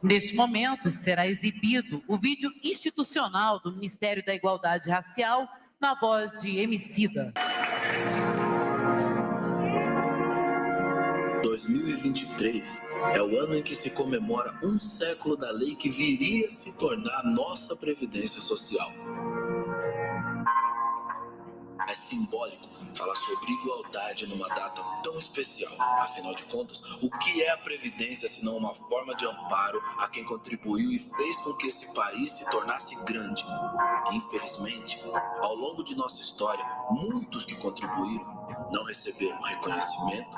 Neste momento, será exibido o vídeo institucional do Ministério da Igualdade Racial na voz de Emicida. 2023 é o ano em que se comemora um século da lei que viria a se tornar nossa Previdência Social. É simbólico falar sobre igualdade numa data tão especial. Afinal de contas, o que é a Previdência senão uma forma de amparo a quem contribuiu e fez com que esse país se tornasse grande? Infelizmente, ao longo de nossa história, muitos que contribuíram não receberam reconhecimento,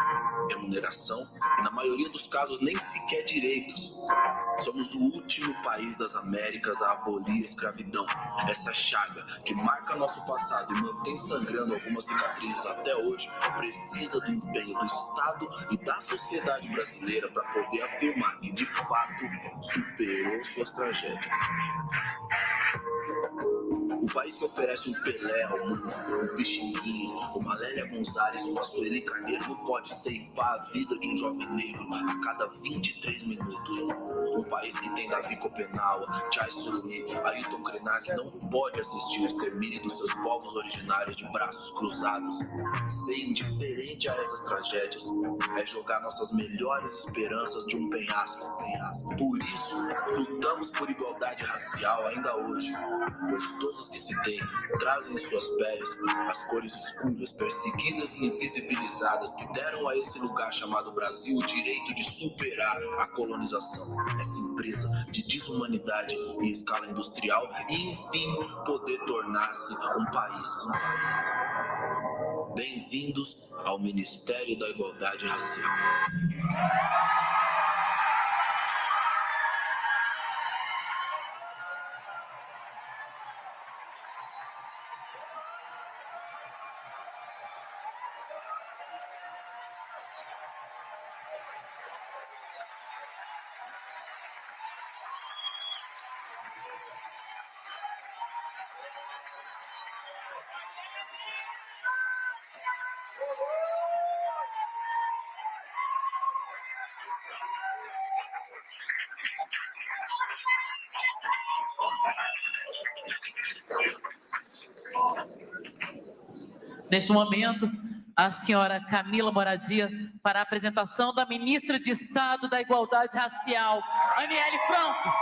remuneração e, na maioria dos casos, nem sequer direitos. Somos o último país das Américas a abolir a escravidão. Essa chaga que marca nosso passado e mantém sangrando algumas cicatrizes até hoje precisa do empenho do Estado e da sociedade brasileira para poder afirmar que, de fato, superou suas tragédias. O país que oferece um Pelé ao mundo, um Pixinguinha, uma Lélia Gonzalez, uma Sueli Carneiro não pode ceifar a vida de um jovem negro a cada 23 minutos. Um país que tem Davi Copenaua, Chai Sueli, Ailton Krenak não pode assistir o extermínio dos seus povos originários de braços cruzados. Ser indiferente a essas tragédias é jogar nossas melhores esperanças de um penhasco. Por isso, lutamos por igualdade racial ainda hoje, pois todos que se têm trazem em suas peles as cores escuras, perseguidas e invisibilizadas que deram a esse lugar chamado Brasil o direito de superar a colonização, essa empresa de desumanidade em escala industrial e, enfim, poder tornar-se um país. Bem-vindos ao Ministério da Igualdade Racial. Neste momento, a senhora Camila Moradia para a apresentação da ministra de Estado da Igualdade Racial, Aniele Franco.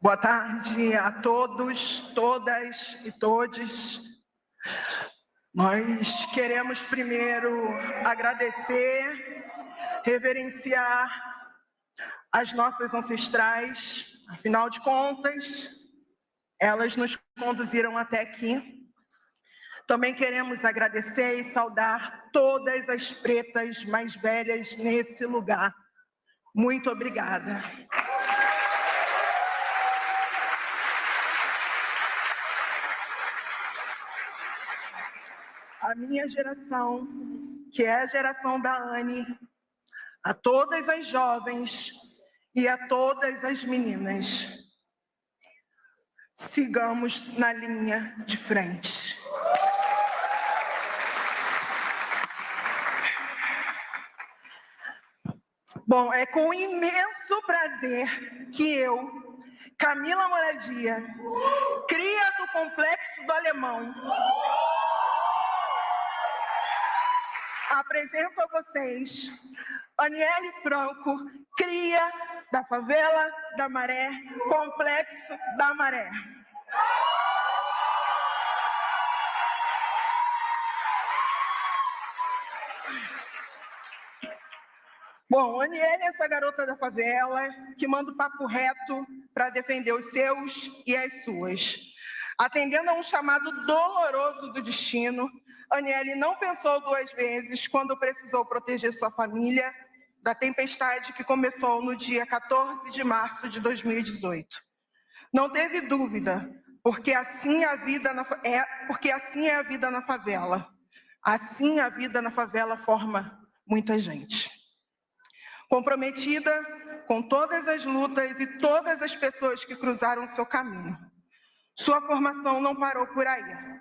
Boa tarde a todos, todas e todes. Nós queremos primeiro agradecer, reverenciar as nossas ancestrais, afinal de contas, elas nos conduziram até aqui. Também queremos agradecer e saudar todas as pretas mais velhas nesse lugar. Muito obrigada. A minha geração, que é a geração da Anne, a todas as jovens e a todas as meninas, sigamos na linha de frente. Bom, é com imenso prazer que eu, Camila Moradia, cria do Complexo do Alemão, apresento a vocês Aniele Franco, cria da Favela da Maré, Complexo da Maré. Bom, Aniele é essa garota da favela que manda o papo reto para defender os seus e as suas. Atendendo a um chamado doloroso do destino, Aniele não pensou duas vezes quando precisou proteger sua família da tempestade que começou no dia 14 de março de 2018. Não teve dúvida, porque assim é a vida na favela. Assim a vida na favela forma muita gente. Comprometida com todas as lutas e todas as pessoas que cruzaram seu caminho. Sua formação não parou por aí.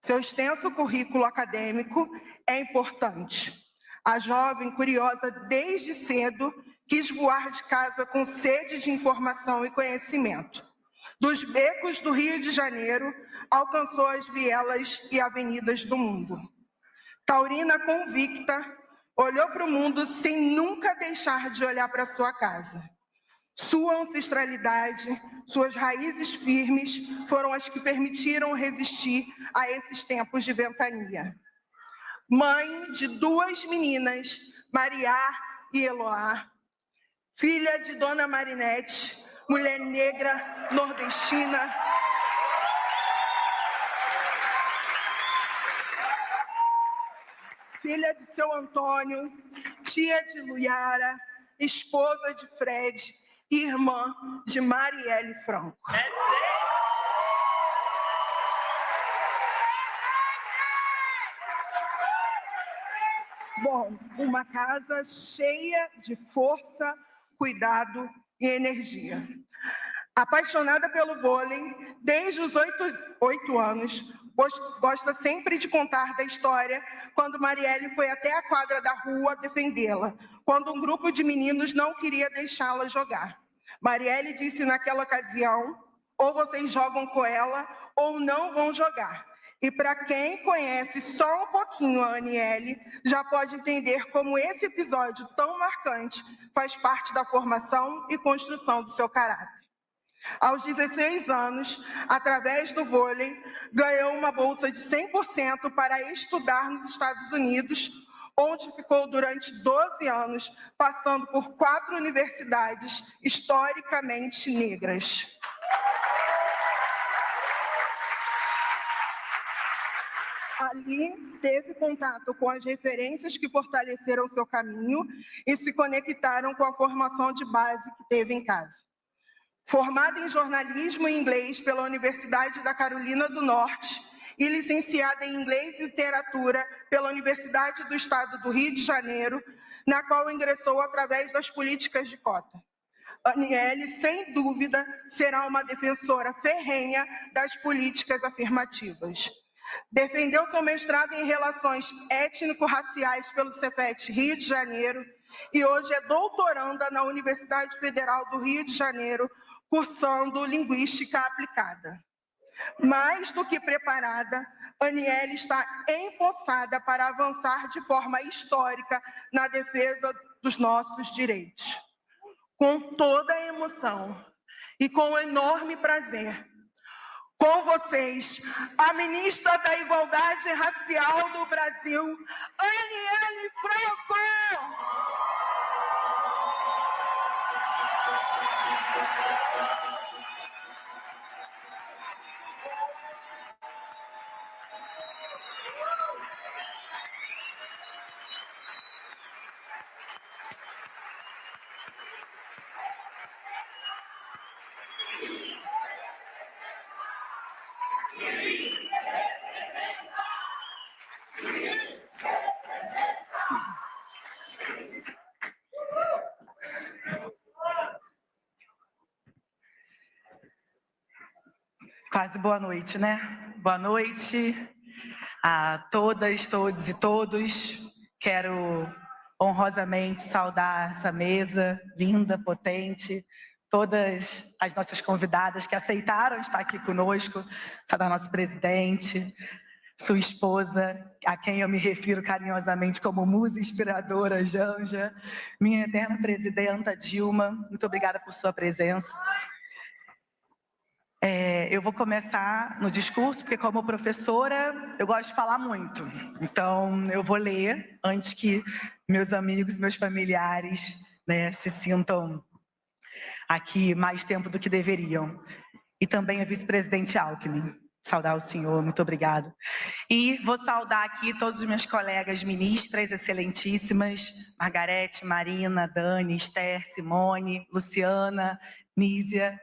Seu extenso currículo acadêmico é importante. A jovem, curiosa desde cedo, quis voar de casa com sede de informação e conhecimento. Dos becos do Rio de Janeiro, alcançou as vielas e avenidas do mundo. Taurina convicta, olhou para o mundo sem nunca deixar de olhar para sua casa. Sua ancestralidade, suas raízes firmes foram as que permitiram resistir a esses tempos de ventania. Mãe de 2 meninas, Maria e Eloá, filha de Dona Marinete, mulher negra, nordestina, filha de seu Antônio, tia de Luiara, esposa de Fred, irmã de Marielle Franco. Bom, uma casa cheia de força, cuidado e energia. Apaixonada pelo vôlei, desde os 8 anos, gosta sempre de contar da história quando Marielle foi até a quadra da rua defendê-la, quando um grupo de meninos não queria deixá-la jogar. Marielle disse naquela ocasião, ou vocês jogam com ela, ou não vão jogar. E para quem conhece só um pouquinho a Aniele, já pode entender como esse episódio tão marcante faz parte da formação e construção do seu caráter. Aos 16 anos, através do vôlei, ganhou uma bolsa de 100% para estudar nos Estados Unidos, onde ficou durante 12 anos, passando por 4 universidades historicamente negras. Ali, teve contato com as referências que fortaleceram seu caminho e se conectaram com a formação de base que teve em casa. Formada em jornalismo e inglês pela Universidade da Carolina do Norte e licenciada em inglês e literatura pela Universidade do Estado do Rio de Janeiro, na qual ingressou através das políticas de cota. Aniele, sem dúvida, será uma defensora ferrenha das políticas afirmativas. Defendeu seu mestrado em Relações Étnico-Raciais pelo Cefet Rio de Janeiro e hoje é doutoranda na Universidade Federal do Rio de Janeiro, cursando Linguística Aplicada. Mais do que preparada, Aniele está empossada para avançar de forma histórica na defesa dos nossos direitos. Com toda a emoção e com enorme prazer, com vocês, a ministra da Igualdade Racial do Brasil, Aniele Franco! Quase boa noite, né? Boa noite a todas, todos e todos. Quero honrosamente saudar essa mesa linda, potente, todas as nossas convidadas que aceitaram estar aqui conosco, saudar nosso presidente, sua esposa, a quem eu me refiro carinhosamente como musa inspiradora, Janja, minha eterna presidenta, Dilma, muito obrigada por sua presença. Eu vou começar no discurso, porque como professora, eu gosto de falar muito. Então, eu vou ler antes que meus amigos, meus familiares, né, se sintam aqui mais tempo do que deveriam. E também a vice-presidente Alckmin. Saudar o senhor, muito obrigada. E vou saudar aqui todos os meus colegas ministras excelentíssimas, Margarete, Marina, Dani, Esther, Simone, Luciana, Nízia,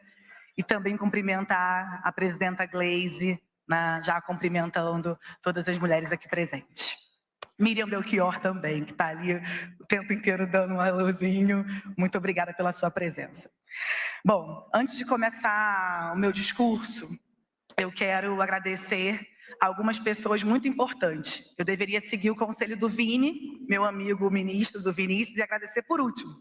e também cumprimentar a presidenta Gleise, já cumprimentando todas as mulheres aqui presentes. Miriam Belchior também, que está ali o tempo inteiro dando um alôzinho. Muito obrigada pela sua presença. Bom, antes de começar o meu discurso, eu quero agradecer algumas pessoas muito importantes. Eu deveria seguir o conselho do Vini, meu amigo, o ministro do Vinícius, e agradecer por último.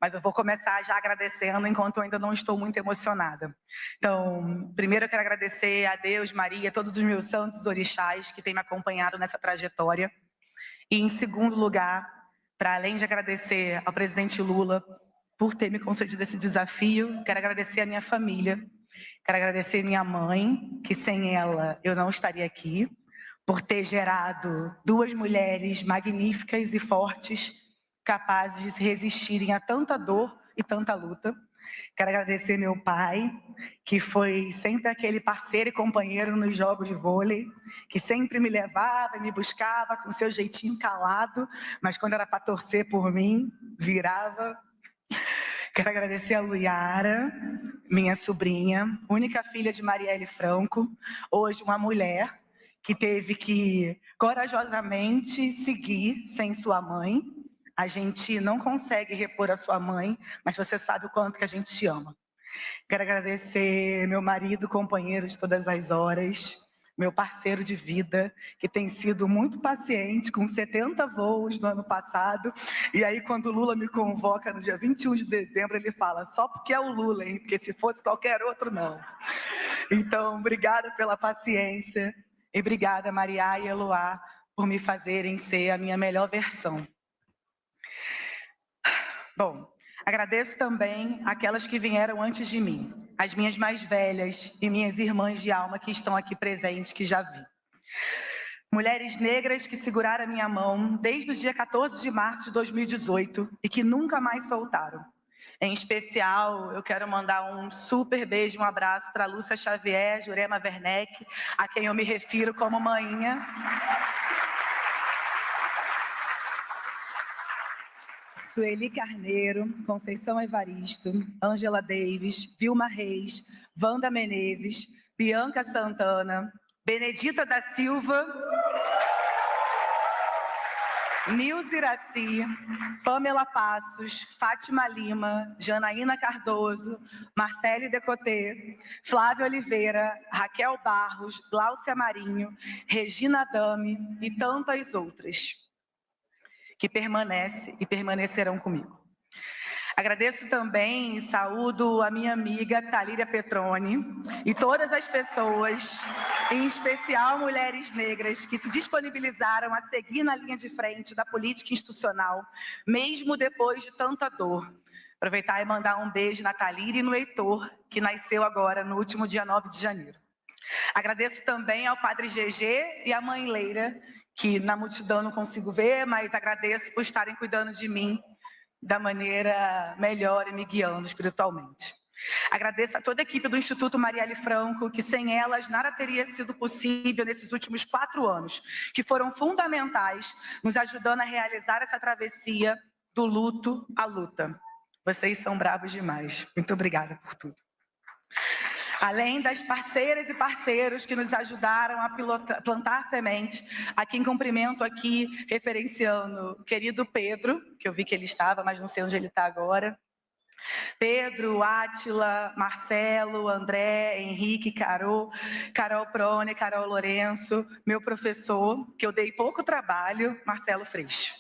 Mas eu vou começar já agradecendo, enquanto eu ainda não estou muito emocionada. Então, primeiro eu quero agradecer a Deus, Maria, todos os meus santos orixás que têm me acompanhado nessa trajetória. E, em segundo lugar, para além de agradecer ao presidente Lula por ter me concedido esse desafio, quero agradecer a minha família, quero agradecer minha mãe, que sem ela eu não estaria aqui, por ter gerado duas mulheres magníficas e fortes, capazes de resistirem a tanta dor e tanta luta. Quero agradecer meu pai, que foi sempre aquele parceiro e companheiro nos jogos de vôlei, que sempre me levava e me buscava com seu jeitinho calado, mas quando era para torcer por mim, virava. Quero agradecer a Luiara, minha sobrinha, única filha de Marielle Franco, hoje uma mulher que teve que corajosamente seguir sem sua mãe. A gente não consegue repor a sua mãe, mas você sabe o quanto que a gente te ama. Quero agradecer meu marido, companheiro de todas as horas, meu parceiro de vida, que tem sido muito paciente, com 70 voos no ano passado. E aí, quando o Lula me convoca no dia 21 de dezembro, ele fala, só porque é o Lula, hein? Porque se fosse qualquer outro, não. Então, obrigada pela paciência. E obrigada, Maria e Eloá, por me fazerem ser a minha melhor versão. Bom, agradeço também aquelas que vieram antes de mim, as minhas mais velhas e minhas irmãs de alma que estão aqui presentes, que já vi. Mulheres negras que seguraram a minha mão desde o dia 14 de março de 2018 e que nunca mais soltaram. Em especial, eu quero mandar um super beijo, um abraço para Lúcia Xavier, Jurema Werneck, a quem eu me refiro como mainha. Sueli Carneiro, Conceição Evaristo, Ângela Davis, Vilma Reis, Wanda Menezes, Bianca Santana, Benedita da Silva, Nilce Iraci, Pamela Passos, Fátima Lima, Janaína Cardoso, Marcele Decotê, Flávia Oliveira, Raquel Barros, Gláucia Marinho, Regina Adame e tantas outras que permanecem e permanecerão comigo. Agradeço também e saúdo a minha amiga Thalíria Petroni e todas as pessoas, em especial mulheres negras, que se disponibilizaram a seguir na linha de frente da política institucional, mesmo depois de tanta dor. Aproveitar e mandar um beijo na Thalíria e no Heitor, que nasceu agora no último dia 9 de janeiro. Agradeço também ao Padre GG e à Mãe Leira, que na multidão não consigo ver, mas agradeço por estarem cuidando de mim da maneira melhor e me guiando espiritualmente. Agradeço a toda a equipe do Instituto Marielle Franco, que sem elas nada teria sido possível nesses últimos 4 anos, que foram fundamentais nos ajudando a realizar essa travessia do luto à luta. Vocês são bravos demais. Muito obrigada por tudo. Além das parceiras e parceiros que nos ajudaram a plantar semente, a quem cumprimento aqui, referenciando o querido Pedro, que eu vi que ele estava, mas não sei onde ele está agora. Pedro, Átila, Marcelo, André, Henrique, Carol Prone, Carol Lourenço, meu professor, que eu dei pouco trabalho, Marcelo Freixo.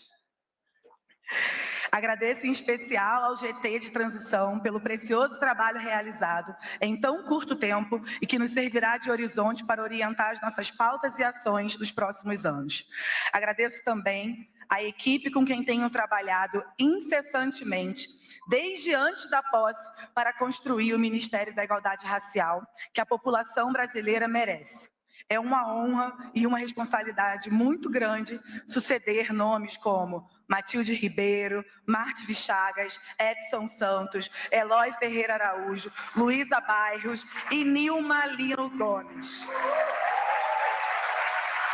Agradeço em especial ao GT de Transição pelo precioso trabalho realizado em tão curto tempo e que nos servirá de horizonte para orientar as nossas pautas e ações dos próximos anos. Agradeço também a equipe com quem tenho trabalhado incessantemente, desde antes da posse, para construir o Ministério da Igualdade Racial, que a população brasileira merece. É uma honra e uma responsabilidade muito grande suceder nomes como Matilde Ribeiro, Marte Vichagas, Edson Santos, Eloy Ferreira Araújo, Luísa Bairros e Nilma Lino Gomes.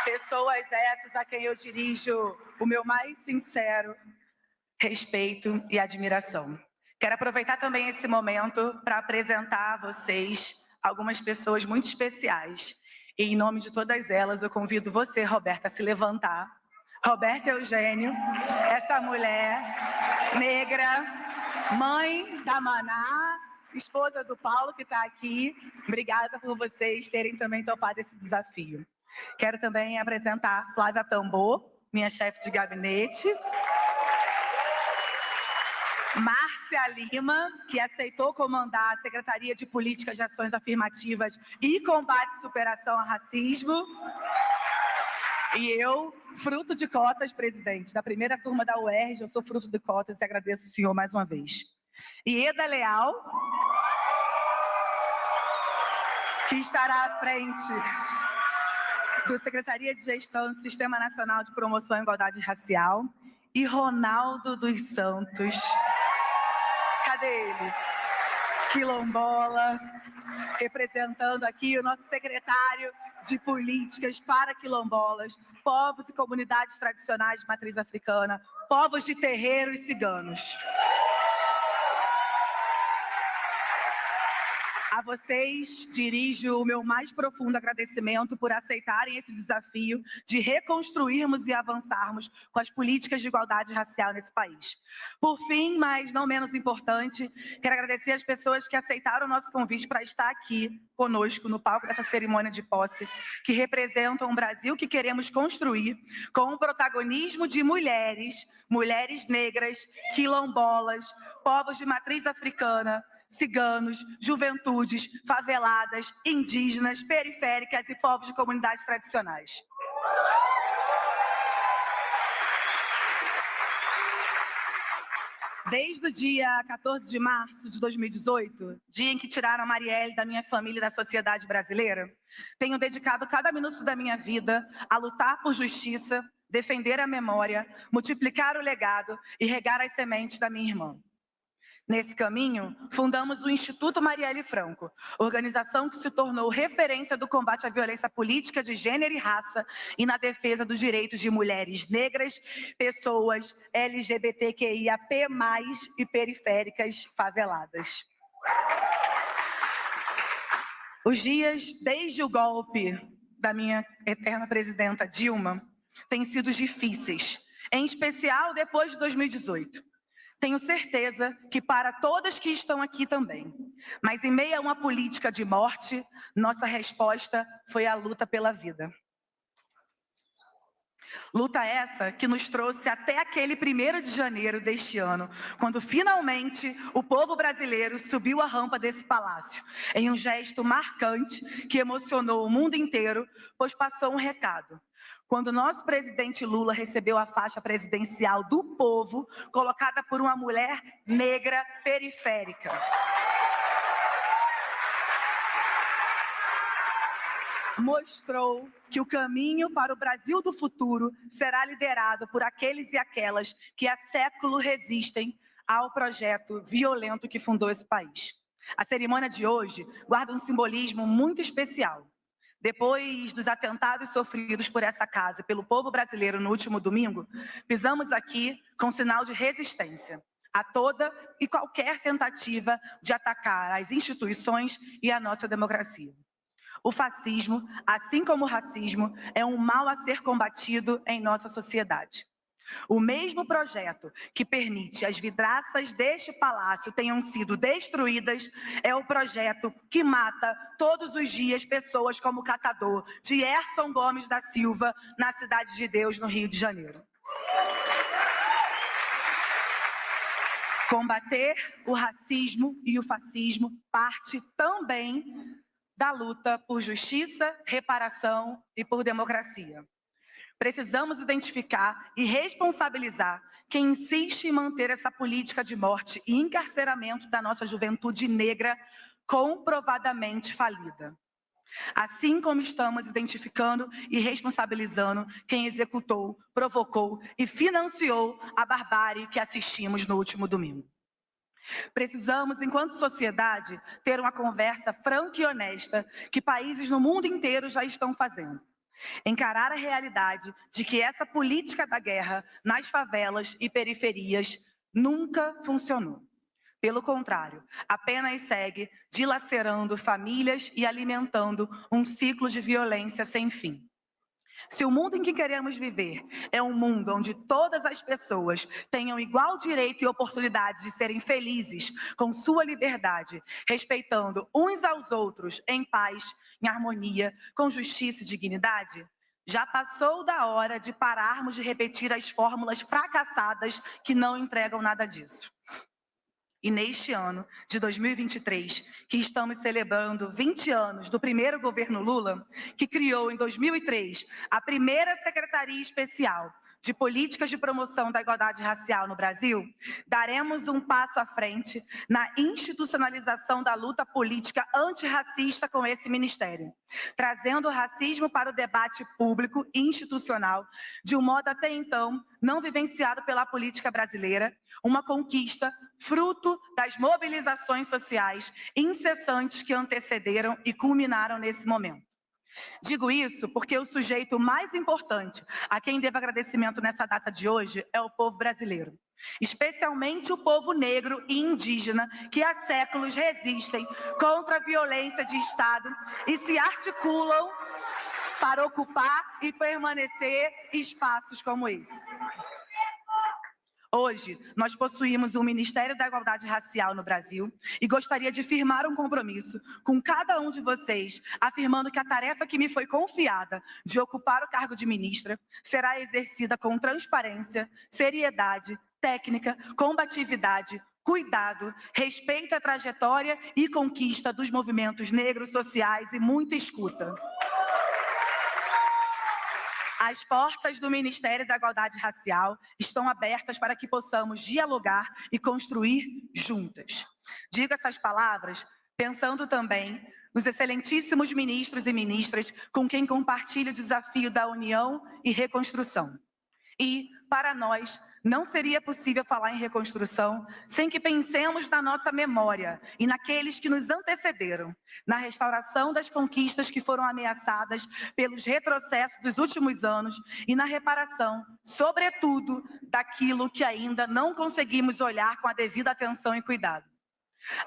Pessoas essas a quem eu dirijo o meu mais sincero respeito e admiração. Quero aproveitar também esse momento para apresentar a vocês algumas pessoas muito especiais. E em nome de todas elas, eu convido você, Roberta, a se levantar. Roberta Eugênio, essa mulher negra, mãe da Maná, esposa do Paulo, que está aqui. Obrigada por vocês terem também topado esse desafio. Quero também apresentar Flávia Tambor, minha chefe de gabinete. Márcia Lima, que aceitou comandar a Secretaria de Políticas de Ações Afirmativas e Combate e Superação ao Racismo. E eu, fruto de cotas, presidente, da primeira turma da UERJ, eu sou fruto de cotas e agradeço o senhor mais uma vez. E Eda Leal, que estará à frente do Secretaria de Gestão do Sistema Nacional de Promoção à Igualdade Racial. E Ronaldo dos Santos, cadê ele? Quilombola, representando aqui o nosso secretário de Políticas para Quilombolas, povos e comunidades tradicionais de matriz africana, povos de terreiro e ciganos. A vocês dirijo o meu mais profundo agradecimento por aceitarem esse desafio de reconstruirmos e avançarmos com as políticas de igualdade racial nesse país. Por fim, mas não menos importante, quero agradecer as pessoas que aceitaram o nosso convite para estar aqui conosco no palco dessa cerimônia de posse, que representam um Brasil que queremos construir com o protagonismo de mulheres, mulheres negras, quilombolas, povos de matriz africana, ciganos, juventudes, faveladas, indígenas, periféricas e povos de comunidades tradicionais. Desde o dia 14 de março de 2018, dia em que tiraram a Marielle da minha família e da sociedade brasileira, tenho dedicado cada minuto da minha vida a lutar por justiça, defender a memória, multiplicar o legado e regar as sementes da minha irmã. Nesse caminho, fundamos o Instituto Marielle Franco, organização que se tornou referência do combate à violência política de gênero e raça e na defesa dos direitos de mulheres negras, pessoas LGBTQIAP+, e periféricas faveladas. Os dias desde o golpe da minha eterna presidenta Dilma têm sido difíceis, em especial depois de 2018. Tenho certeza que para todas que estão aqui também. Mas em meio a uma política de morte, nossa resposta foi a luta pela vida. Luta essa que nos trouxe até aquele 1º de janeiro deste ano, quando finalmente o povo brasileiro subiu a rampa desse palácio, em um gesto marcante que emocionou o mundo inteiro, pois passou um recado. Quando nosso presidente Lula recebeu a faixa presidencial do povo, colocada por uma mulher negra periférica. Mostrou que o caminho para o Brasil do futuro será liderado por aqueles e aquelas que há séculos resistem ao projeto violento que fundou esse país. A cerimônia de hoje guarda um simbolismo muito especial. Depois dos atentados sofridos por essa casa e pelo povo brasileiro no último domingo, pisamos aqui com sinal de resistência a toda e qualquer tentativa de atacar as instituições e a nossa democracia. O fascismo, assim como o racismo, é um mal a ser combatido em nossa sociedade. O mesmo projeto que permite as vidraças deste palácio tenham sido destruídas é o projeto que mata todos os dias pessoas como o catador de Erson Gomes da Silva na Cidade de Deus, no Rio de Janeiro. Combater o racismo e o fascismo parte também da luta por justiça, reparação e por democracia. Precisamos identificar e responsabilizar quem insiste em manter essa política de morte e encarceramento da nossa juventude negra comprovadamente falida. Assim como estamos identificando e responsabilizando quem executou, provocou e financiou a barbárie que assistimos no último domingo. Precisamos, enquanto sociedade, ter uma conversa franca e honesta que países no mundo inteiro já estão fazendo. Encarar a realidade de que essa política da guerra nas favelas e periferias nunca funcionou. Pelo contrário, apenas segue dilacerando famílias e alimentando um ciclo de violência sem fim. Se o mundo em que queremos viver é um mundo onde todas as pessoas tenham igual direito e oportunidade de serem felizes com sua liberdade, respeitando uns aos outros em paz, em harmonia, com justiça e dignidade, já passou da hora de pararmos de repetir as fórmulas fracassadas que não entregam nada disso. E neste ano de 2023, que estamos celebrando 20 anos do primeiro governo Lula, que criou em 2003 a primeira Secretaria Especial de Políticas de Promoção da Igualdade Racial no Brasil, daremos um passo à frente na institucionalização da luta política antirracista com esse ministério, trazendo o racismo para o debate público e institucional de um modo até então não vivenciado pela política brasileira, uma conquista fruto das mobilizações sociais incessantes que antecederam e culminaram nesse momento. Digo isso porque o sujeito mais importante a quem devo agradecimento nessa data de hoje é o povo brasileiro, especialmente o povo negro e indígena que há séculos resistem contra a violência de Estado e se articulam para ocupar e permanecer espaços como esse. Hoje, nós possuímos um Ministério da Igualdade Racial no Brasil e gostaria de firmar um compromisso com cada um de vocês, afirmando que a tarefa que me foi confiada de ocupar o cargo de ministra será exercida com transparência, seriedade, técnica, combatividade, cuidado, respeito à trajetória e conquista dos movimentos negros sociais e muita escuta. As portas do Ministério da Igualdade Racial estão abertas para que possamos dialogar e construir juntas. Digo essas palavras pensando também nos excelentíssimos ministros e ministras com quem compartilho o desafio da união e reconstrução. E, para nós, não seria possível falar em reconstrução sem que pensemos na nossa memória e naqueles que nos antecederam, na restauração das conquistas que foram ameaçadas pelos retrocessos dos últimos anos e na reparação, sobretudo, daquilo que ainda não conseguimos olhar com a devida atenção e cuidado.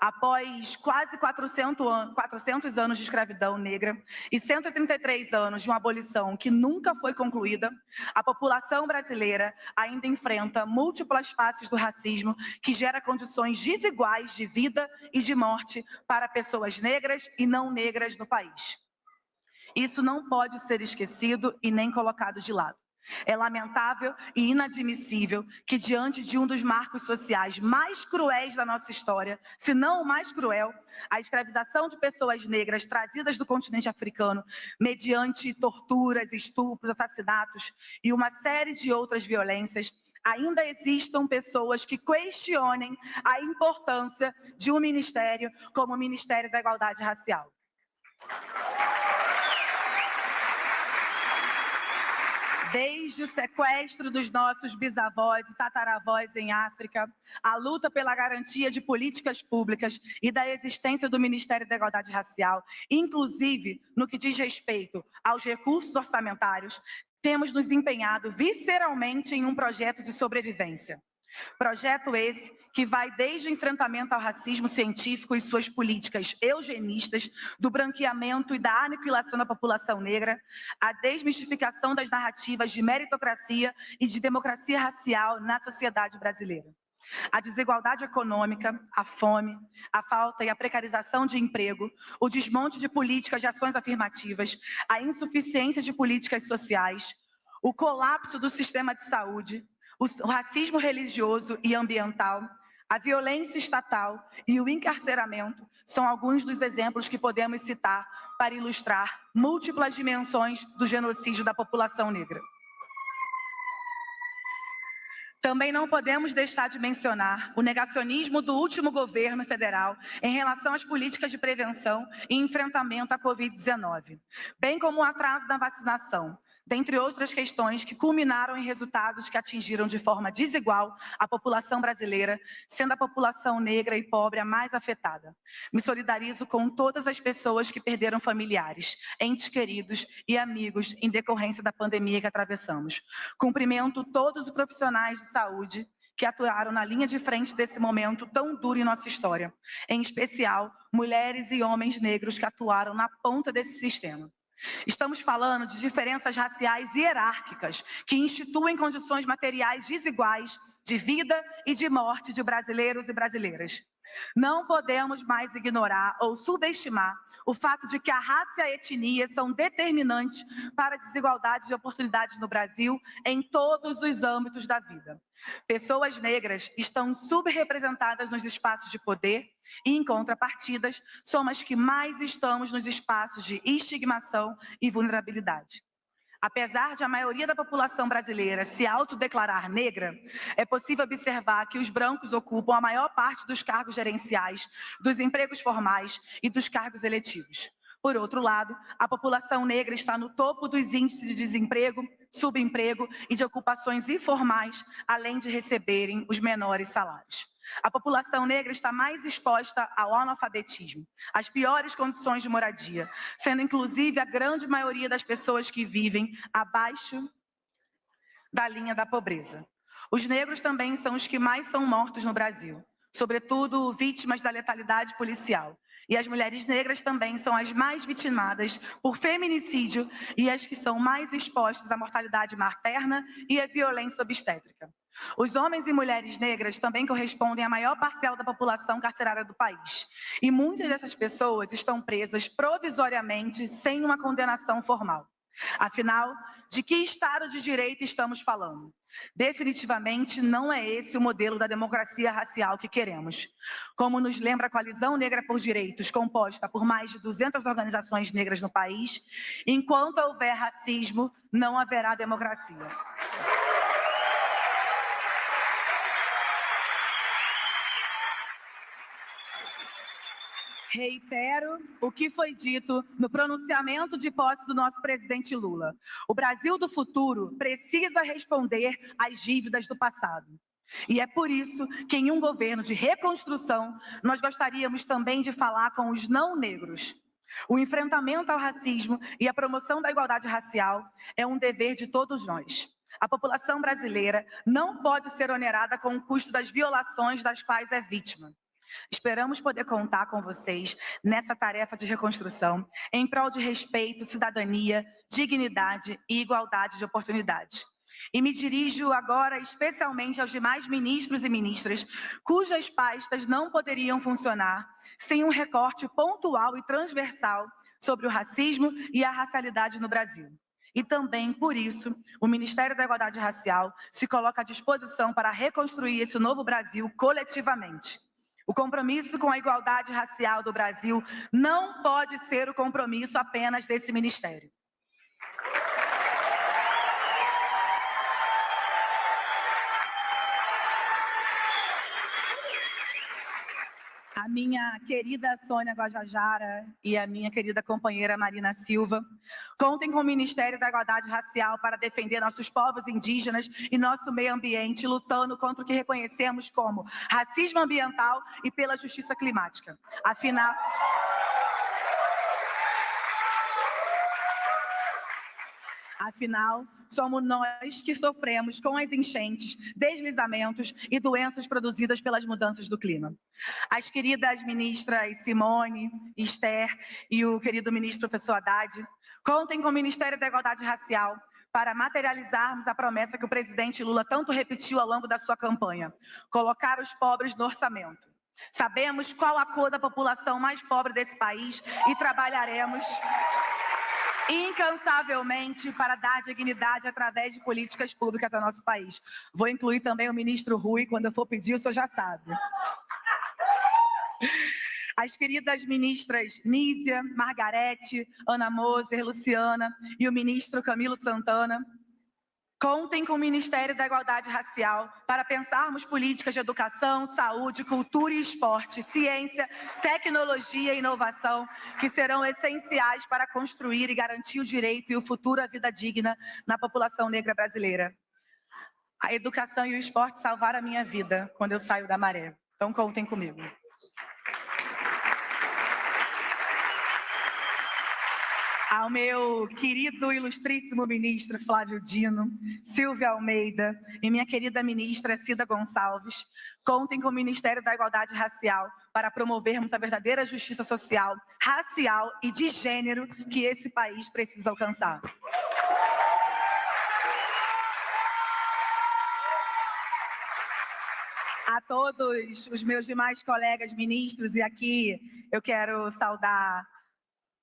Após quase 400 anos de escravidão negra e 133 anos de uma abolição que nunca foi concluída, a população brasileira ainda enfrenta múltiplas faces do racismo que gera condições desiguais de vida e de morte para pessoas negras e não negras no país. Isso não pode ser esquecido e nem colocado de lado. É lamentável e inadmissível que, diante de um dos marcos sociais mais cruéis da nossa história, se não o mais cruel, a escravização de pessoas negras trazidas do continente africano, mediante torturas, estupros, assassinatos e uma série de outras violências, ainda existam pessoas que questionem a importância de um ministério como o Ministério da Igualdade Racial. Desde o sequestro dos nossos bisavós e tataravós em África, a luta pela garantia de políticas públicas e da existência do Ministério da Igualdade Racial, inclusive no que diz respeito aos recursos orçamentários, temos nos empenhado visceralmente em um projeto de sobrevivência. Projeto esse que vai desde o enfrentamento ao racismo científico e suas políticas eugenistas, do branqueamento e da aniquilação da população negra, à desmistificação das narrativas de meritocracia e de democracia racial na sociedade brasileira. A desigualdade econômica, a fome, a falta e a precarização de emprego, o desmonte de políticas de ações afirmativas, a insuficiência de políticas sociais, o colapso do sistema de saúde, o racismo religioso e ambiental, a violência estatal e o encarceramento são alguns dos exemplos que podemos citar para ilustrar múltiplas dimensões do genocídio da população negra. Também não podemos deixar de mencionar o negacionismo do último governo federal em relação às políticas de prevenção e enfrentamento à Covid-19, bem como o atraso na vacinação, dentre outras questões que culminaram em resultados que atingiram de forma desigual a população brasileira, sendo a população negra e pobre a mais afetada. Me solidarizo com todas as pessoas que perderam familiares, entes queridos e amigos em decorrência da pandemia que atravessamos. Cumprimento todos os profissionais de saúde que atuaram na linha de frente desse momento tão duro em nossa história, em especial mulheres e homens negros que atuaram na ponta desse sistema. Estamos falando de diferenças raciais hierárquicas que instituem condições materiais desiguais de vida e de morte de brasileiros e brasileiras. Não podemos mais ignorar ou subestimar o fato de que a raça e a etnia são determinantes para a desigualdade de oportunidades no Brasil em todos os âmbitos da vida. Pessoas negras estão subrepresentadas nos espaços de poder e, em contrapartidas, somos as que mais estamos nos espaços de estigmação e vulnerabilidade. Apesar de a maioria da população brasileira se autodeclarar negra, é possível observar que os brancos ocupam a maior parte dos cargos gerenciais, dos empregos formais e dos cargos eletivos. Por outro lado, a população negra está no topo dos índices de desemprego, subemprego e de ocupações informais, além de receberem os menores salários. A população negra está mais exposta ao analfabetismo, às piores condições de moradia, sendo inclusive a grande maioria das pessoas que vivem abaixo da linha da pobreza. Os negros também são os que mais são mortos no Brasil, sobretudo vítimas da letalidade policial. E as mulheres negras também são as mais vitimadas por feminicídio e as que são mais expostas à mortalidade materna e à violência obstétrica. Os homens e mulheres negras também correspondem à maior parcela da população carcerária do país. E muitas dessas pessoas estão presas provisoriamente sem uma condenação formal. Afinal, de que Estado de Direito estamos falando? Definitivamente não é esse o modelo da democracia racial que queremos. Como nos lembra a Coalizão Negra por Direitos, composta por mais de 200 organizações negras no país, enquanto houver racismo, não haverá democracia. Reitero o que foi dito no pronunciamento de posse do nosso presidente Lula. O Brasil do futuro precisa responder às dívidas do passado. E é por isso que, em um governo de reconstrução, nós gostaríamos também de falar com os não negros. O enfrentamento ao racismo e a promoção da igualdade racial é um dever de todos nós. A população brasileira não pode ser onerada com o custo das violações das quais é vítima. Esperamos poder contar com vocês nessa tarefa de reconstrução em prol de respeito, cidadania, dignidade e igualdade de oportunidades. E me dirijo agora especialmente aos demais ministros e ministras, cujas pastas não poderiam funcionar sem um recorte pontual e transversal sobre o racismo e a racialidade no Brasil. E também, por isso, o Ministério da Igualdade Racial se coloca à disposição para reconstruir esse novo Brasil coletivamente. O compromisso com a igualdade racial do Brasil não pode ser o compromisso apenas desse ministério. A minha querida Sônia Guajajara e a minha querida companheira Marina Silva contem com o Ministério da Igualdade Racial para defender nossos povos indígenas e nosso meio ambiente, lutando contra o que reconhecemos como racismo ambiental e pela justiça climática. Afinal, somos nós que sofremos com as enchentes, deslizamentos e doenças produzidas pelas mudanças do clima. As queridas ministras Simone, Esther e o querido ministro professor Haddad contem com o Ministério da Igualdade Racial para materializarmos a promessa que o presidente Lula tanto repetiu ao longo da sua campanha: colocar os pobres no orçamento. Sabemos qual a cor da população mais pobre desse país e trabalharemos incansavelmente para dar dignidade através de políticas públicas ao nosso país. Vou incluir também o ministro Rui, quando eu for pedir, o senhor já sabe. As queridas ministras Nízia, Margarete, Ana Moser, Luciana e o ministro Camilo Santana contem com o Ministério da Igualdade Racial para pensarmos políticas de educação, saúde, cultura e esporte, ciência, tecnologia e inovação, que serão essenciais para construir e garantir o direito e o futuro à vida digna na população negra brasileira. A educação e o esporte salvaram a minha vida quando eu saio da maré. Então, contem comigo. Ao meu querido e ilustríssimo ministro Flávio Dino, Silvia Almeida e minha querida ministra Cida Gonçalves, contem com o Ministério da Igualdade Racial para promovermos a verdadeira justiça social, racial e de gênero que esse país precisa alcançar. A todos os meus demais colegas ministros, e aqui eu quero saudar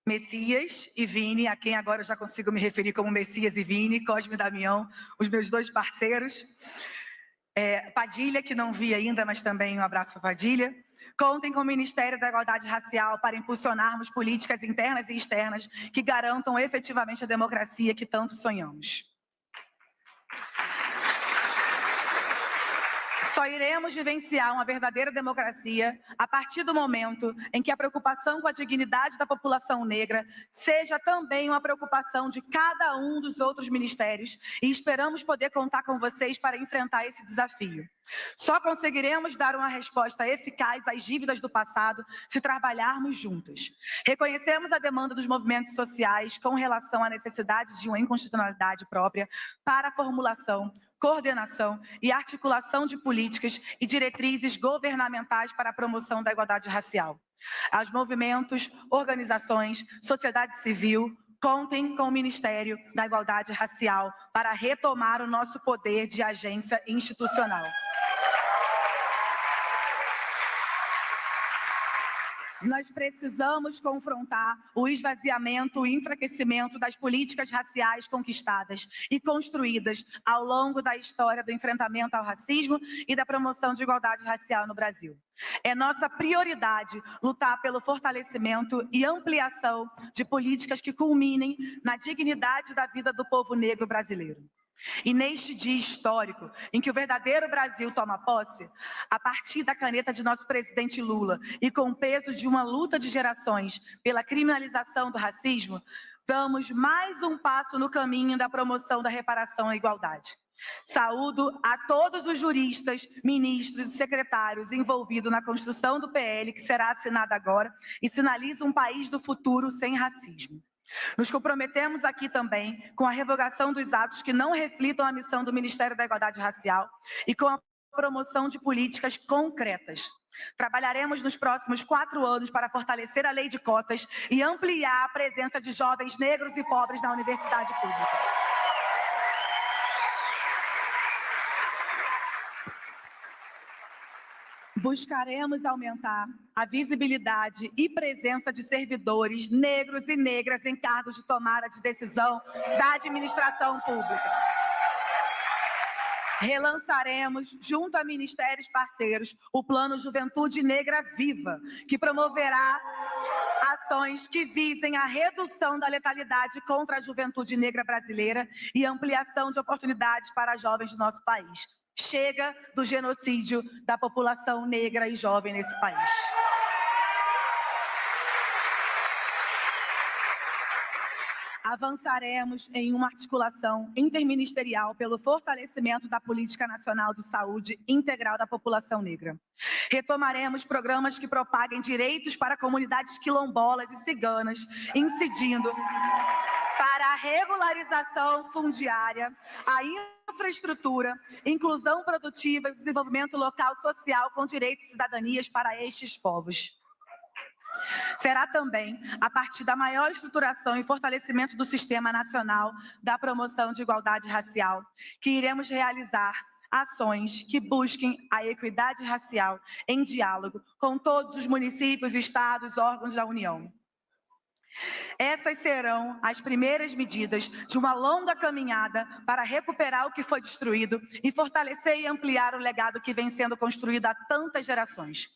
Messias e Vini, a quem agora eu já consigo me referir como Messias e Vini, Cosme e Damião, os meus dois parceiros. Padilha, que não vi ainda, mas também um abraço para Padilha. Contem com o Ministério da Igualdade Racial para impulsionarmos políticas internas e externas que garantam efetivamente a democracia que tanto sonhamos. Só iremos vivenciar uma verdadeira democracia a partir do momento em que a preocupação com a dignidade da população negra seja também uma preocupação de cada um dos outros ministérios, e esperamos poder contar com vocês para enfrentar esse desafio. Só conseguiremos dar uma resposta eficaz às dívidas do passado se trabalharmos juntos. Reconhecemos a demanda dos movimentos sociais com relação à necessidade de uma inconstitucionalidade própria para a formulação, coordenação e articulação de políticas e diretrizes governamentais para a promoção da igualdade racial. Aos movimentos, organizações, sociedade civil, contem com o Ministério da Igualdade Racial para retomar o nosso poder de agência institucional. Nós precisamos confrontar o esvaziamento e enfraquecimento das políticas raciais conquistadas e construídas ao longo da história do enfrentamento ao racismo e da promoção de igualdade racial no Brasil. É nossa prioridade lutar pelo fortalecimento e ampliação de políticas que culminem na dignidade da vida do povo negro brasileiro. E neste dia histórico, em que o verdadeiro Brasil toma posse, a partir da caneta de nosso presidente Lula e com o peso de uma luta de gerações pela criminalização do racismo, damos mais um passo no caminho da promoção da reparação e igualdade. Saúdo a todos os juristas, ministros e secretários envolvidos na construção do PL, que será assinado agora, e sinaliza um país do futuro sem racismo. Nos comprometemos aqui também com a revogação dos atos que não reflitam a missão do Ministério da Igualdade Racial e com a promoção de políticas concretas. Trabalharemos nos próximos 4 anos para fortalecer a lei de cotas e ampliar a presença de jovens negros e pobres na universidade pública. Buscaremos aumentar a visibilidade e presença de servidores negros e negras em cargos de tomada de decisão da administração pública. Relançaremos, junto a ministérios parceiros, o Plano Juventude Negra Viva, que promoverá ações que visem a redução da letalidade contra a juventude negra brasileira e ampliação de oportunidades para jovens do nosso país. Chega do genocídio da população negra e jovem nesse país. Avançaremos em uma articulação interministerial pelo fortalecimento da Política Nacional de Saúde Integral da População Negra. Retomaremos programas que propaguem direitos para comunidades quilombolas e ciganas, incidindo para a regularização fundiária, a infraestrutura, inclusão produtiva e desenvolvimento local social com direitos e cidadanias para estes povos. Será também a partir da maior estruturação e fortalecimento do Sistema Nacional da Promoção de Igualdade Racial que iremos realizar ações que busquem a equidade racial em diálogo com todos os municípios, estados, órgãos da União. Essas serão as primeiras medidas de uma longa caminhada para recuperar o que foi destruído e fortalecer e ampliar o legado que vem sendo construído há tantas gerações.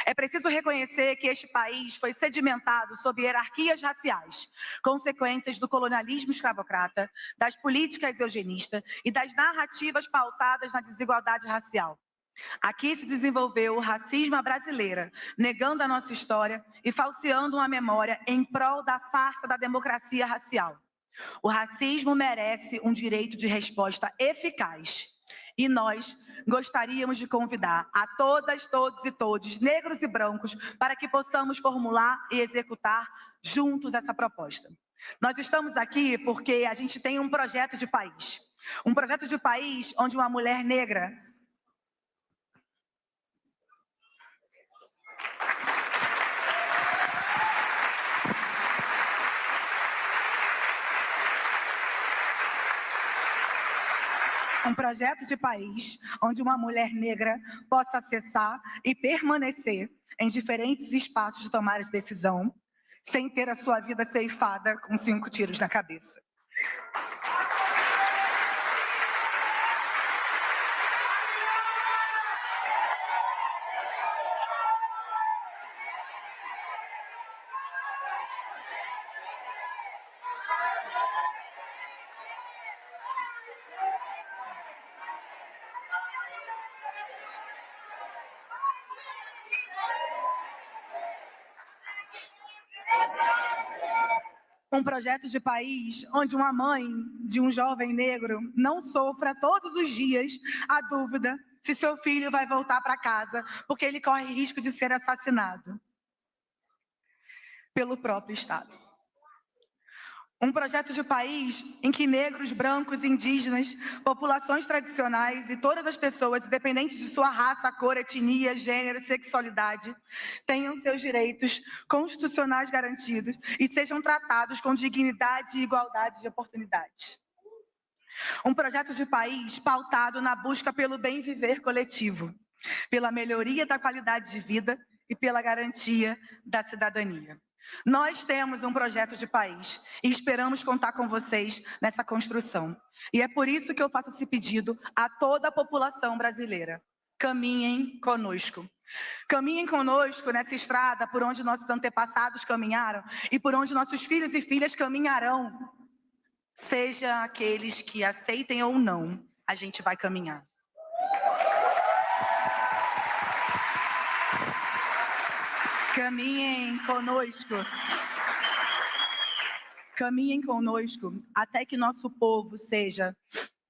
É preciso reconhecer que este país foi sedimentado sob hierarquias raciais, consequências do colonialismo escravocrata, das políticas eugenistas e das narrativas pautadas na desigualdade racial. Aqui se desenvolveu o racismo à brasileira, negando a nossa história e falseando uma memória em prol da farsa da democracia racial. O racismo merece um direito de resposta eficaz. E nós gostaríamos de convidar a todas, todos e todos, negros e brancos, para que possamos formular e executar juntos essa proposta. Nós estamos aqui porque a gente tem um projeto de país. Um projeto de país onde uma mulher negra possa acessar e permanecer em diferentes espaços de tomada de decisão, sem ter a sua vida ceifada com 5 tiros na cabeça. Um projeto de país onde uma mãe de um jovem negro não sofra todos os dias a dúvida se seu filho vai voltar para casa porque ele corre risco de ser assassinado pelo próprio Estado. Um projeto de país em que negros, brancos, indígenas, populações tradicionais e todas as pessoas, independente de sua raça, cor, etnia, gênero, sexualidade, tenham seus direitos constitucionais garantidos e sejam tratados com dignidade e igualdade de oportunidades. Um projeto de país pautado na busca pelo bem viver coletivo, pela melhoria da qualidade de vida e pela garantia da cidadania. Nós temos um projeto de país e esperamos contar com vocês nessa construção. E é por isso que eu faço esse pedido a toda a população brasileira. Caminhem conosco. Caminhem conosco nessa estrada por onde nossos antepassados caminharam e por onde nossos filhos e filhas caminharão. Seja aqueles que aceitem ou não, a gente vai caminhar. Caminhem conosco até que nosso povo seja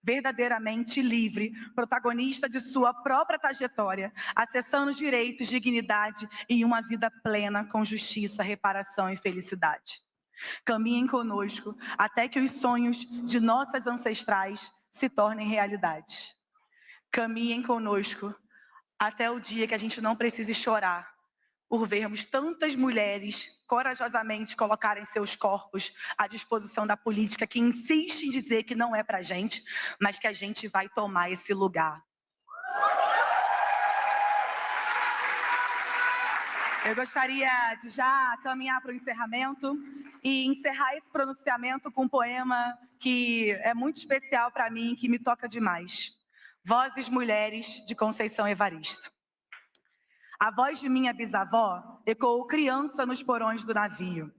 verdadeiramente livre, protagonista de sua própria trajetória, acessando direitos, dignidade e uma vida plena com justiça, reparação e felicidade. Caminhem conosco até que os sonhos de nossas ancestrais se tornem realidade. Caminhem conosco até o dia que a gente não precise chorar por vermos tantas mulheres corajosamente colocarem seus corpos à disposição da política que insiste em dizer que não é pra gente, mas que a gente vai tomar esse lugar. Eu gostaria de já caminhar para o encerramento e encerrar esse pronunciamento com um poema que é muito especial para mim, que me toca demais. Vozes Mulheres, de Conceição Evaristo. A voz de minha bisavó ecoou criança nos porões do navio.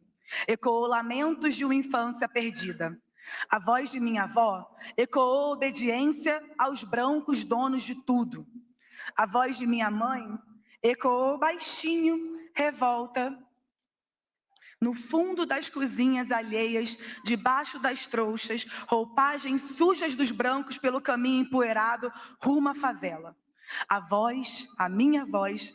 Ecoou lamentos de uma infância perdida. A voz de minha avó ecoou obediência aos brancos donos de tudo. A voz de minha mãe ecoou baixinho, revolta. No fundo das cozinhas alheias, debaixo das trouxas, roupagens sujas dos brancos pelo caminho empoeirado, rumo à favela. A voz, a minha voz,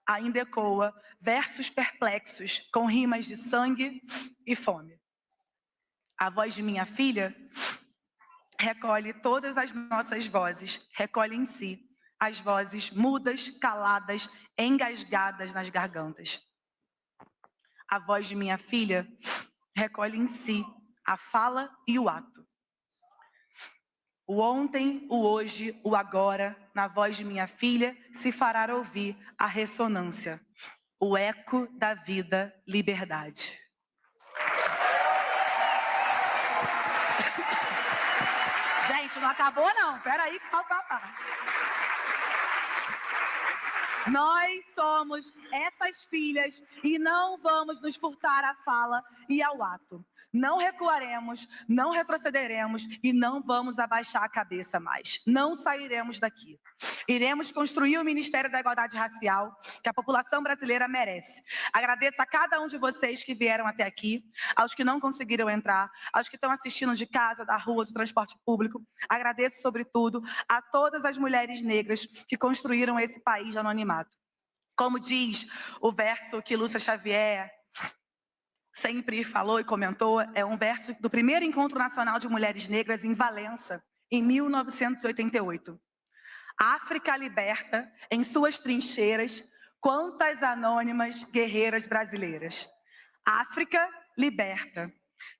ainda ecoa versos perplexos com rimas de sangue e fome. A voz de minha filha recolhe todas as nossas vozes, recolhe em si as vozes mudas, caladas, engasgadas nas gargantas. A voz de minha filha recolhe em si a fala e o ato. O ontem, o hoje, o agora, na voz de minha filha, se fará ouvir a ressonância, o eco da vida, liberdade. Gente, não acabou não, peraí que falta uma parte. Nós somos essas filhas e não vamos nos furtar à fala e ao ato. Não recuaremos, não retrocederemos e não vamos abaixar a cabeça mais. Não sairemos daqui. Iremos construir o Ministério da Igualdade Racial que a população brasileira merece. Agradeço a cada um de vocês que vieram até aqui, aos que não conseguiram entrar, aos que estão assistindo de casa, da rua, do transporte público. Agradeço, sobretudo, a todas as mulheres negras que construíram esse país de anonimato. Como diz o verso que Lúcia Xavier sempre falou e comentou, é um verso do primeiro Encontro Nacional de Mulheres Negras em Valença, em 1988. África liberta em suas trincheiras quantas anônimas guerreiras brasileiras. África liberta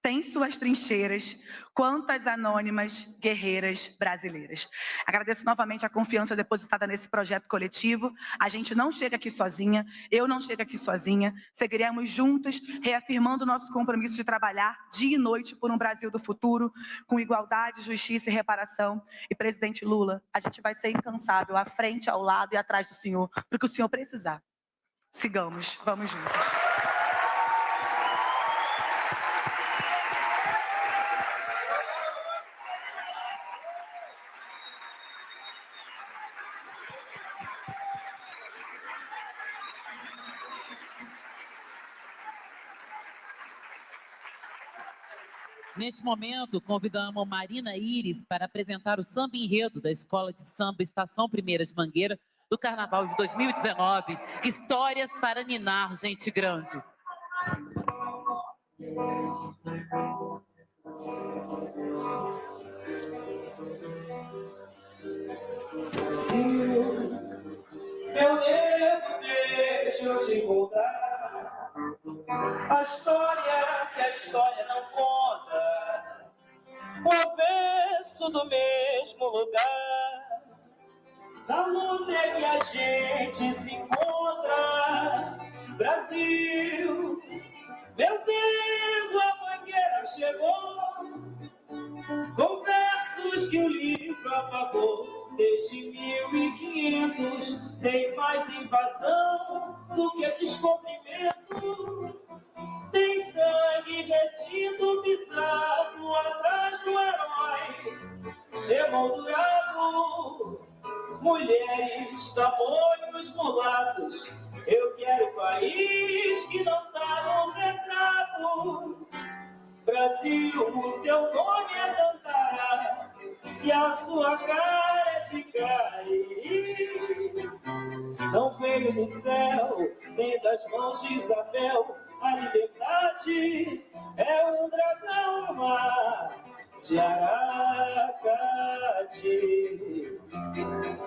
tem suas trincheiras quantas anônimas guerreiras brasileiras. Agradeço novamente a confiança depositada nesse projeto coletivo. A gente não chega aqui sozinha, eu não chego aqui sozinha. Seguiremos juntos, reafirmando o nosso compromisso de trabalhar dia e noite por um Brasil do futuro, com igualdade, justiça e reparação. E, presidente Lula, a gente vai ser incansável, à frente, ao lado e atrás do senhor, porque o senhor precisar. Sigamos, vamos juntos. Neste momento, convidamos Marina Iris para apresentar o samba enredo da Escola de Samba Estação Primeira de Mangueira, do Carnaval de 2019, Histórias para Ninar Gente Grande. Brasil, meu nego, deixa eu te contar a história que a história não conta, o avesso do mesmo lugar, na luta é que a gente se encontra. Brasil, meu nego, a mangueira chegou, com versos que o livro apagou. Desde 1500 tem mais invasão do que descobrimento. Tem sangue retido, pisado atrás do herói, emoldurado. Mulheres, tamanhos, mulatos. Eu quero país que não tá no retrato. Brasil, o seu nome é Tantara e a sua cara é de Cariri. Não veio do céu, nem das mãos de Isabel. A liberdade é um dragão no mar de Aracati.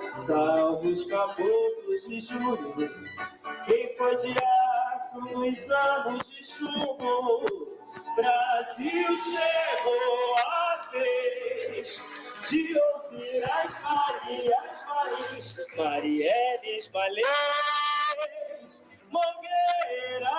Salve os caboclos de julho, quem foi de aço nos anos de chumbo. Brasil, chegou a vez de ouvir as Marias, Marielles, Malês, Mangueira,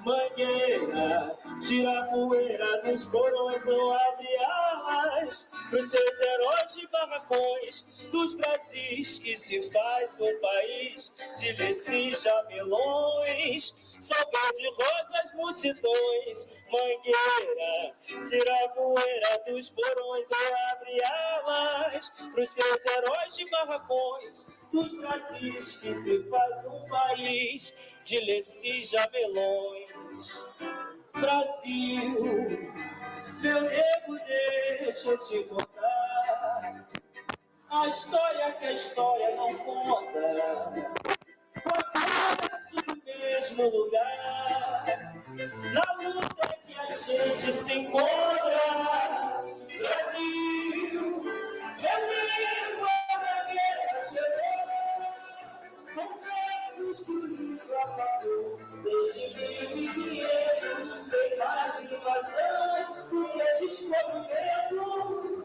Mangueira, tira a poeira dos porões ou abre alas pros seus heróis de barracões, dos Brasis que se faz um país de lecis, jamelões. Só verde rosas, multidões, Mangueira, tira a poeira dos porões ou abre alas pros seus heróis de barracões, dos Brasis que se faz um país de lecis, jamelões. Brasil, meu nego, deixa eu te contar a história que a história não conta. No mesmo lugar, na luta é que a gente se encontra. Brasil, meu amigo, a guerra chegou, com versos que o livro apagou. Desde 1500 tem mais invasão do que descobrimento.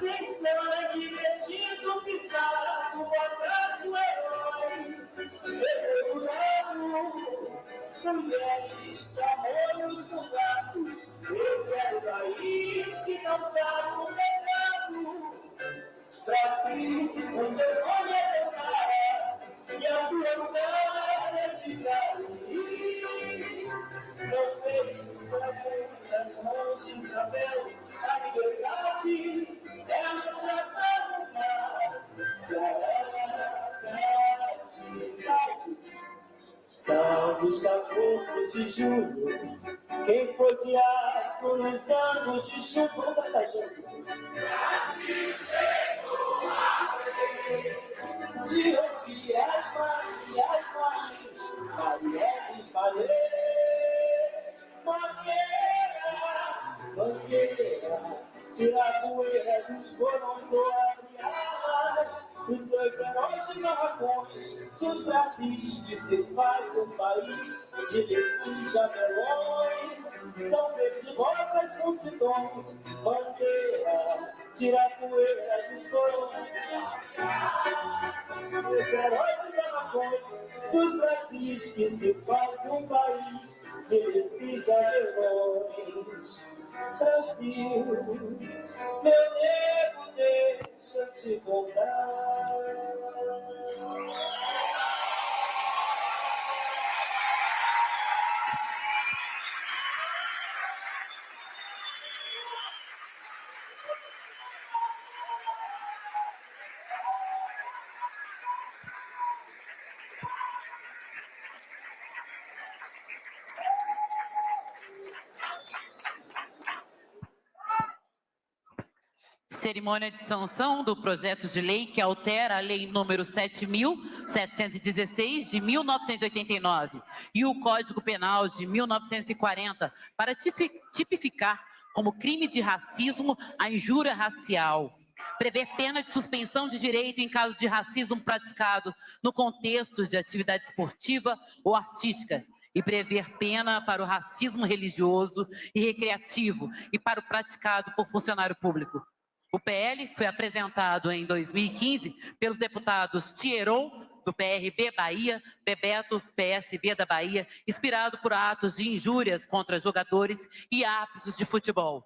Tem sangue retido, pisado atrás do herói. Mulheres, tamanhos, mulatos. Eu quero país que não tá no mercado. Brasil, o teu nome é Tantara e a tua cara é de Cariri. Não veio do céu das mãos de Isabel. A liberdade é um dragão no mar de Aracati. Salve os caboclos de julho, quem foi de aço nos anos de chumbo. Vamos cantar junto. Brasil, chegou a vez de ouvir as Marias, Marielles, Malês, mais dos seus heróis de barracões, dos Brasis que se faz um país de Lessis, Jamelões. São verdes rosas multidões, bandeira, tira a poeira dos corões. Dos heróis de barracões, dos Brasis que se faz um país de Lessis, Jamelões. Brasil, meu nego, deixa eu te contar. Cerimônia de sanção do projeto de lei que altera a Lei número 7.716, de 1989, e o Código Penal de 1940, para tipificar como crime de racismo a injúria racial. Prever pena de suspensão de direito em caso de racismo praticado no contexto de atividade esportiva ou artística, e prever pena para o racismo religioso e recreativo e para o praticado por funcionário público. O PL foi apresentado em 2015 pelos deputados Thieron, do PRB Bahia, Bebeto, PSB da Bahia, inspirado por atos de injúrias contra jogadores e árbitros de futebol.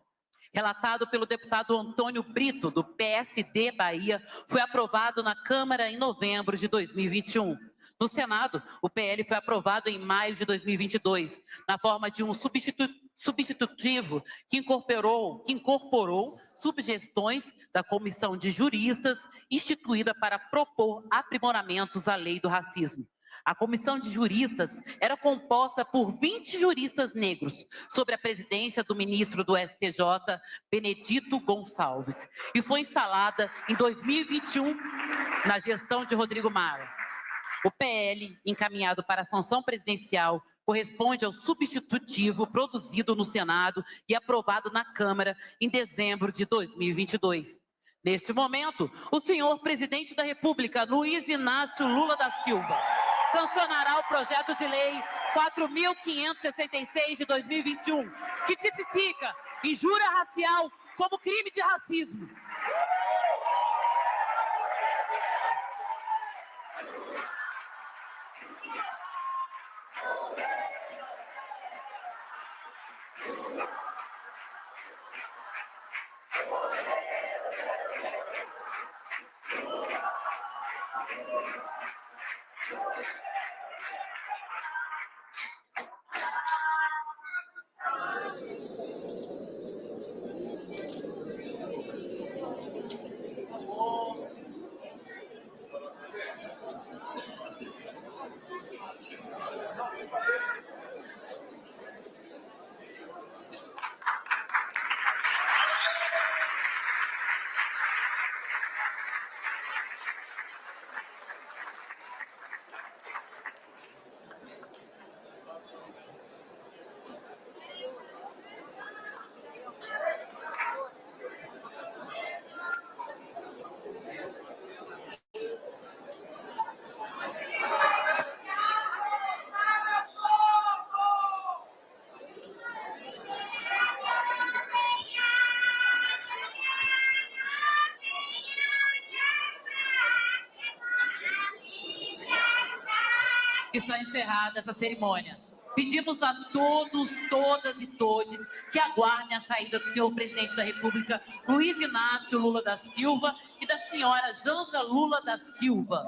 Relatado pelo deputado Antônio Brito, do PSD Bahia, foi aprovado na Câmara em novembro de 2021. No Senado, o PL foi aprovado em maio de 2022, na forma de um substitutivo que incorporou sugestões da Comissão de Juristas instituída para propor aprimoramentos à lei do racismo. A Comissão de Juristas era composta por 20 juristas negros, sob a presidência do ministro do STJ, Benedito Gonçalves, e foi instalada em 2021 na gestão de Rodrigo Maia. O PL, encaminhado para a sanção presidencial, corresponde ao substitutivo produzido no Senado e aprovado na Câmara em dezembro de 2022. Neste momento, o senhor presidente da República, Luiz Inácio Lula da Silva, sancionará o projeto de lei 4.566 de 2021, que tipifica injúria racial como crime de racismo. Está encerrada essa cerimônia. Pedimos a todos, todas e todes que aguardem a saída do senhor presidente da República, Luiz Inácio Lula da Silva, e da senhora Janja Lula da Silva.